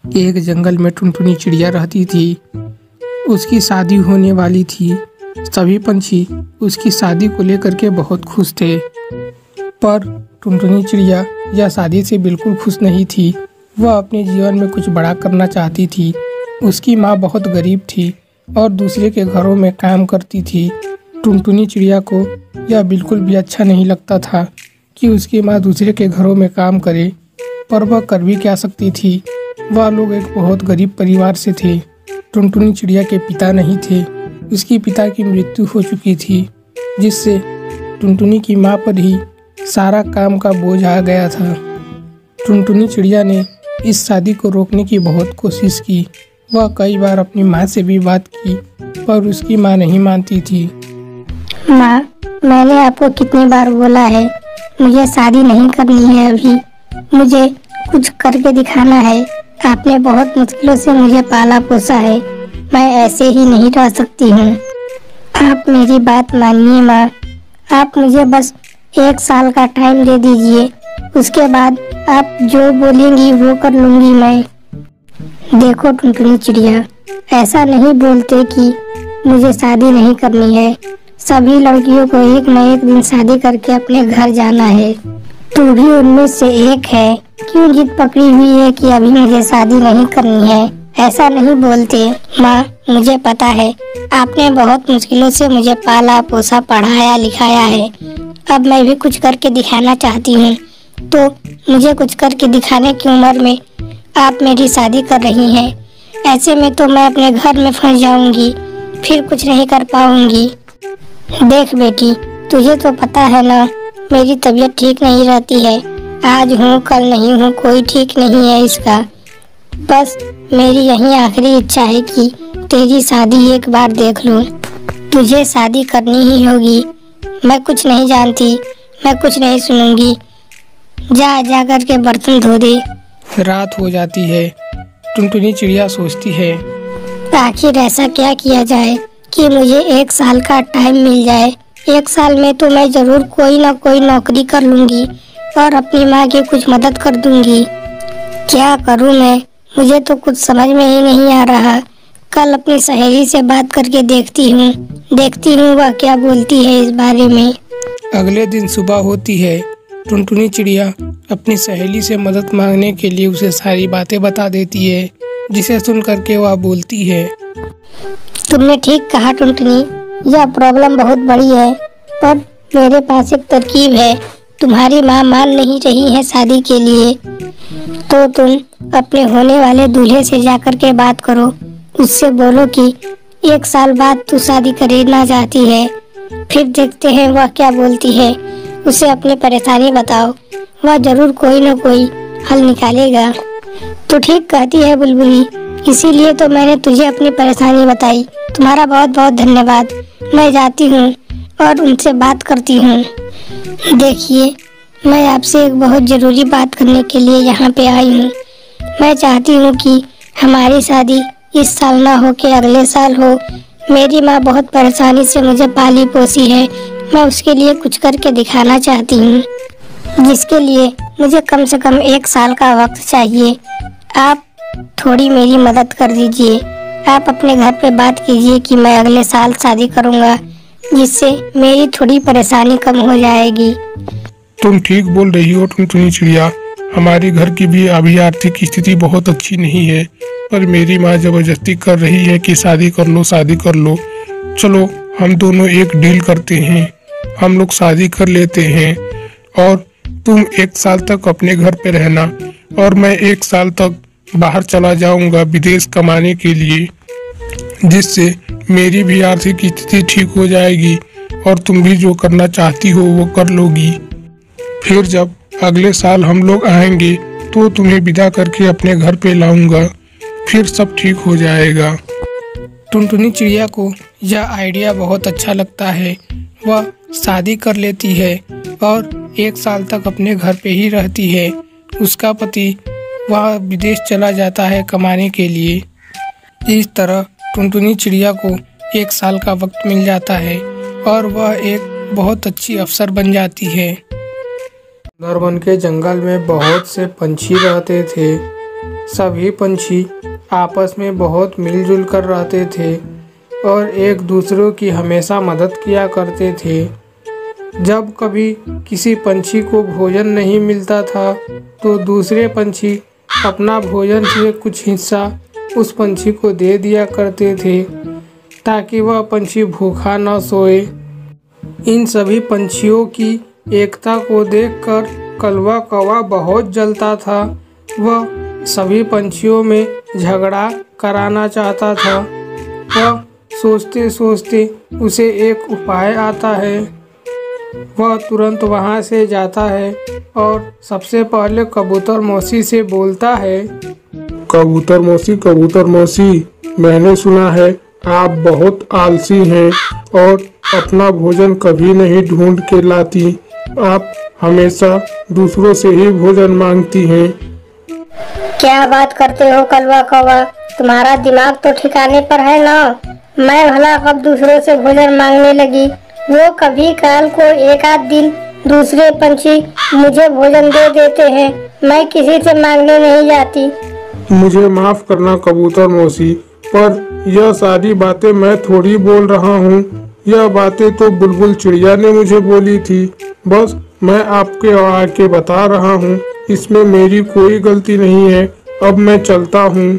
एक जंगल में टुनटुनी चिड़िया रहती थी। उसकी शादी होने वाली थी। सभी पंछी उसकी शादी को लेकर के बहुत खुश थे, पर टुनटुनी चिड़िया यह शादी से बिल्कुल खुश नहीं थी। वह अपने जीवन में कुछ बड़ा करना चाहती थी। उसकी माँ बहुत गरीब थी और दूसरे के घरों में काम करती थी। टुनटुनी चिड़िया को यह बिल्कुल भी अच्छा नहीं लगता था कि उसकी माँ दूसरे के घरों में काम करे, पर वह कर भी क्या सकती थी। वह लोग एक बहुत गरीब परिवार से थे। टुनटुनी चिड़िया के पिता नहीं थे। उसकी पिता की मृत्यु हो चुकी थी, जिससे टुनटुनी की माँ पर ही सारा काम का बोझ आ गया था। टुनटुनी चिड़िया ने इस शादी को रोकने की बहुत कोशिश की। वह कई बार अपनी माँ से भी बात की, पर उसकी माँ नहीं मानती थी। माँ, मैंने आपको कितनी बार बोला है, मुझे शादी नहीं करनी है। अभी मुझे कुछ करके दिखाना है। आपने बहुत मुश्किलों से मुझे पाला पोसा है। मैं ऐसे ही नहीं रह सकती हूँ। आप मेरी बात मानिए माँ। आप मुझे बस 1 साल का टाइम दे दीजिए। उसके बाद आप जो बोलेंगी वो कर लूँगी मैं। देखो टुनटुनी चिड़िया, ऐसा नहीं बोलते कि मुझे शादी नहीं करनी है। सभी लड़कियों को एक न एक दिन शादी करके अपने घर जाना है। तू भी उनमें से एक है। क्यों जिद पकड़ी हुई है कि अभी मुझे शादी नहीं करनी है? ऐसा नहीं बोलते माँ। मुझे पता है आपने बहुत मुश्किलों से मुझे पाला पोसा पढ़ाया लिखाया है। अब मैं भी कुछ करके दिखाना चाहती हूँ, तो मुझे कुछ करके दिखाने की उम्र में आप मेरी शादी कर रही हैं। ऐसे में तो मैं अपने घर में फंस जाऊंगी, फिर कुछ नहीं कर पाऊंगी। देख बेटी, तुझे तो पता है ना, मेरी तबीयत ठीक नहीं रहती है। आज हूँ कल नहीं हूँ, कोई ठीक नहीं है इसका। बस मेरी यही आखिरी इच्छा है कि तेरी शादी एक बार देख लूँ। तुझे शादी करनी ही होगी। मैं कुछ नहीं जानती, मैं कुछ नहीं सुनूंगी। जा करके बर्तन धो दे। रात हो जाती है। टुनटुनी चिड़िया सोचती है, आखिर ऐसा क्या किया जाए कि मुझे 1 साल का टाइम मिल जाए। 1 साल में तो मैं जरूर कोई ना कोई नौकरी कर लूंगी और अपनी माँ की कुछ मदद कर दूंगी। क्या करूँ मैं? मुझे तो कुछ समझ में ही नहीं आ रहा। कल अपनी सहेली से बात करके देखती हूँ वह क्या बोलती है इस बारे में। अगले दिन सुबह होती है। टुनटुनी चिड़िया अपनी सहेली से मदद मांगने के लिए उसे सारी बातें बता देती है, जिसे सुन करके वह बोलती है, तुमने ठीक कहा टुनटुनी, यह प्रॉब्लम बहुत बड़ी है, पर मेरे पास एक तरकीब है। तुम्हारी माँ मान नहीं रही है शादी के लिए, तो तुम अपने होने वाले दूल्हे से जाकर के बात करो। उससे बोलो कि 1 साल बाद तू शादी करना चाहती है। फिर देखते हैं वह क्या बोलती है। उसे अपनी परेशानी बताओ, वह जरूर कोई न कोई हल निकालेगा। तू ठीक कहती है बुलबुली, इसीलिए तो मैंने तुझे अपनी परेशानी बताई। तुम्हारा बहुत बहुत धन्यवाद। मैं जाती हूँ और उनसे बात करती हूँ। देखिए, मैं आपसे एक बहुत जरूरी बात करने के लिए यहाँ पे आई हूँ। मैं चाहती हूँ कि हमारी शादी इस साल ना हो के अगले साल हो। मेरी माँ बहुत परेशानी से मुझे पाली पोसी है। मैं उसके लिए कुछ करके दिखाना चाहती हूँ, जिसके लिए मुझे कम से कम 1 साल का वक्त चाहिए। आप थोड़ी मेरी मदद कर दीजिए। आप अपने घर पे बात कीजिए कि मैं अगले साल शादी करूँगा, जिससे मेरी थोड़ी परेशानी कम हो जाएगी। तुम ठीक बोल रही हो टुनटुनी चिड़िया। हमारे घर की भी अभी आर्थिक स्थिति बहुत अच्छी नहीं है, पर मेरी माँ जबरदस्ती कर रही है कि शादी कर लो शादी कर लो। चलो हम दोनों एक डील करते हैं, हम लोग शादी कर लेते हैं और तुम 1 साल तक अपने घर पे रहना और मैं 1 साल तक बाहर चला जाऊंगा विदेश कमाने के लिए, जिससे मेरी भी आर्थिक स्थिति ठीक हो जाएगी और तुम भी जो करना चाहती हो वो कर लोगी। फिर जब अगले साल हम लोग आएंगे तो तुम्हें विदा करके अपने घर पे लाऊंगा, फिर सब ठीक हो जाएगा। टुनटुनी चिड़िया को यह आइडिया बहुत अच्छा लगता है। वह शादी कर लेती है और 1 साल तक अपने घर पे ही रहती है। उसका पति वह विदेश चला जाता है कमाने के लिए। इस तरह टुनटुनी चिड़िया को 1 साल का वक्त मिल जाता है और वह एक बहुत अच्छी अफसर बन जाती है। सुंदरबन के जंगल में बहुत से पंछी रहते थे। सभी पंछी आपस में बहुत मिलजुल कर रहते थे और एक दूसरों की हमेशा मदद किया करते थे। जब कभी किसी पंछी को भोजन नहीं मिलता था तो दूसरे पंछी अपना भोजन से कुछ हिस्सा उस पंछी को दे दिया करते थे ताकि वह पंछी भूखा न सोए। इन सभी पंछियों की एकता को देखकर कलवा कौवा बहुत जलता था। वह सभी पंछियों में झगड़ा कराना चाहता था। वह सोचते सोचते उसे एक उपाय आता है। वह तुरंत वहाँ से जाता है और सबसे पहले कबूतर मौसी से बोलता है। कबूतर मौसी, मैंने सुना है आप बहुत आलसी हैं और अपना भोजन कभी नहीं ढूंढ के लाती। आप हमेशा दूसरों से ही भोजन मांगती हैं। क्या बात करते हो कलवा कौवा, तुम्हारा दिमाग तो ठिकाने पर है ना। मैं भला कब दूसरों से भोजन मांगने लगी। वो कभी काल को एक आध दिन दूसरे पंछी मुझे भोजन दे देते हैं। मैं किसी से मांगने नहीं जाती। मुझे माफ करना कबूतर मौसी, पर यह सारी बातें मैं थोड़ी बोल रहा हूँ। यह बातें तो बुलबुल चिड़िया ने मुझे बोली थी। बस मैं आपके आके बता रहा हूँ, इसमें मेरी कोई गलती नहीं है। अब मैं चलता हूँ।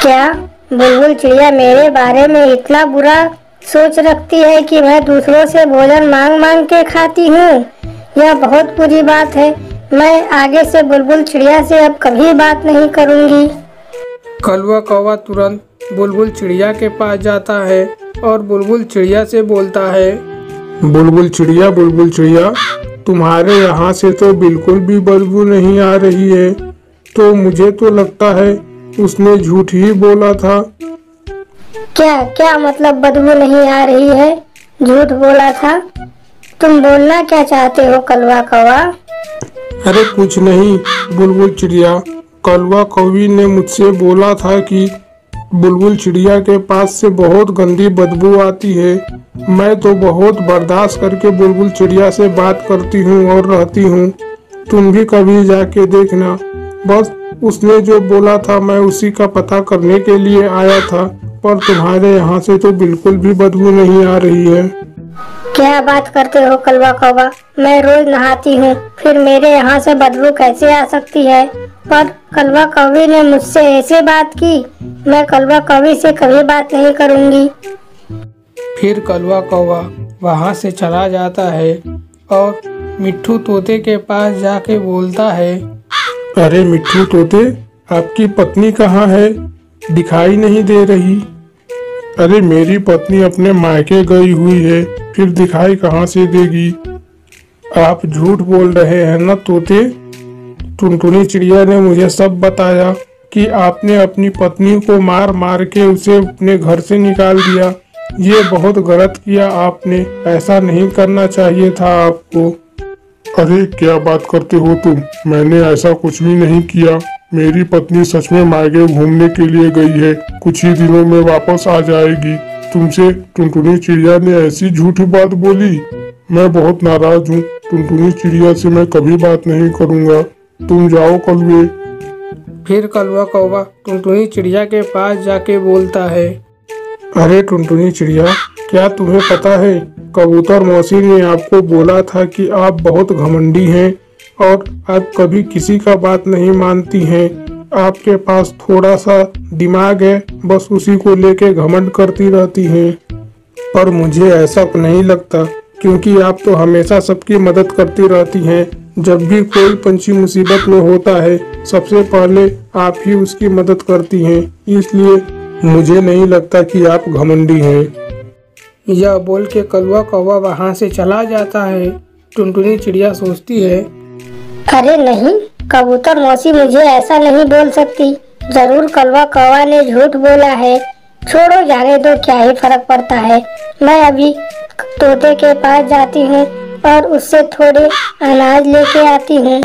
क्या बुलबुल चिड़िया मेरे बारे में इतना बुरा सोच रखती है कि मैं दूसरों से भोजन मांग मांग के खाती हूँ? यह बहुत बुरी बात है। मैं आगे से बुलबुल चिड़िया से अब कभी बात नहीं करूँगी। कलवा कौवा तुरंत बुलबुल चिड़िया के पास जाता है और बुलबुल चिड़िया से बोलता है। बुलबुल चिड़िया, तुम्हारे यहाँ से तो बिल्कुल भी बदबू नहीं आ रही है। तो मुझे तो लगता है उसने झूठ ही बोला था। क्या मतलब बदबू नहीं आ रही है? झूठ बोला था? तुम बोलना क्या चाहते हो कलवा कौवा? अरे कुछ नहीं बुलबुल चिड़िया, कलवा कौवी ने मुझसे बोला था कि बुलबुल चिड़िया के पास से बहुत गंदी बदबू आती है। मैं तो बहुत बर्दाश्त करके बुलबुल चिड़िया से बात करती हूँ और रहती हूँ। तुम भी कभी जाके देखना। बस उसने जो बोला था मैं उसी का पता करने के लिए आया था, पर तुम्हारे यहाँ से तो बिल्कुल भी बदबू नहीं आ रही है। क्या बात करते हो कलवा कौवा? मैं रोज नहाती हूँ, फिर मेरे यहाँ से बदबू कैसे आ सकती है? पर कलवा कौवी ने मुझसे ऐसे बात की। मैं कलवा कौवी से कभी बात नहीं करूँगी। फिर कलवा कौवा वहाँ से चला जाता है और मिट्ठू तोते के पास जाके बोलता है। अरे मिट्ठू तोते, आपकी पत्नी कहाँ है? दिखाई नहीं दे रही। अरे मेरी पत्नी अपने मायके गई हुई है, फिर दिखाई कहाँ से देगी? आप झूठ बोल रहे हैं ना तोते? टुनटुनी चिड़िया ने मुझे सब बताया कि आपने अपनी पत्नी को मार मार के उसे अपने घर से निकाल दिया। ये बहुत गलत किया आपने, ऐसा नहीं करना चाहिए था आपको। अरे क्या बात करते हो तुम? मैंने ऐसा कुछ भी नहीं किया। मेरी पत्नी सच में मायके घूमने के लिए गई है, कुछ ही दिनों में वापस आ जाएगी। तुमसे टुनटुनी चिड़िया ने ऐसी झूठी बात बोली। मैं बहुत नाराज हूँ। टुनटुनी चिड़िया से मैं कभी बात नहीं करूँगा। तुम जाओ कलवे। फिर कलवा कौवा टुनटुनी चिड़िया के पास जाके बोलता है। अरे टुनटुनी चिड़िया, क्या तुम्हें पता है कबूतर मौसी ने आपको बोला था कि आप बहुत घमंडी हैं और आप कभी किसी का बात नहीं मानती हैं। आपके पास थोड़ा सा दिमाग है, बस उसी को लेके घमंड करती रहती हैं। पर मुझे ऐसा नहीं लगता, क्योंकि आप तो हमेशा सबकी मदद करती रहती हैं। जब भी कोई पंछी मुसीबत में होता है, सबसे पहले आप ही उसकी मदद करती हैं। इसलिए मुझे नहीं लगता कि आप घमंडी हैं। यह बोल के कलवा कौवा वहाँ से चला जाता है। टुनटुनी चिड़िया सोचती है, अरे नहीं, कबूतर मौसी मुझे ऐसा नहीं बोल सकती। जरूर कलवा कौवा ने झूठ बोला है। छोड़ो, जाने दो, क्या ही फर्क पड़ता है। मैं अभी तोते के पास जाती हूँ और उससे थोड़े अनाज लेके आती हूँ।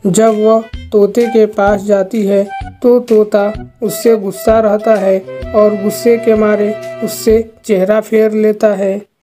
जब वह तोते के पास जाती है तो तोता उससे गुस्सा रहता है और गुस्से के मारे उससे चेहरा फेर लेता है।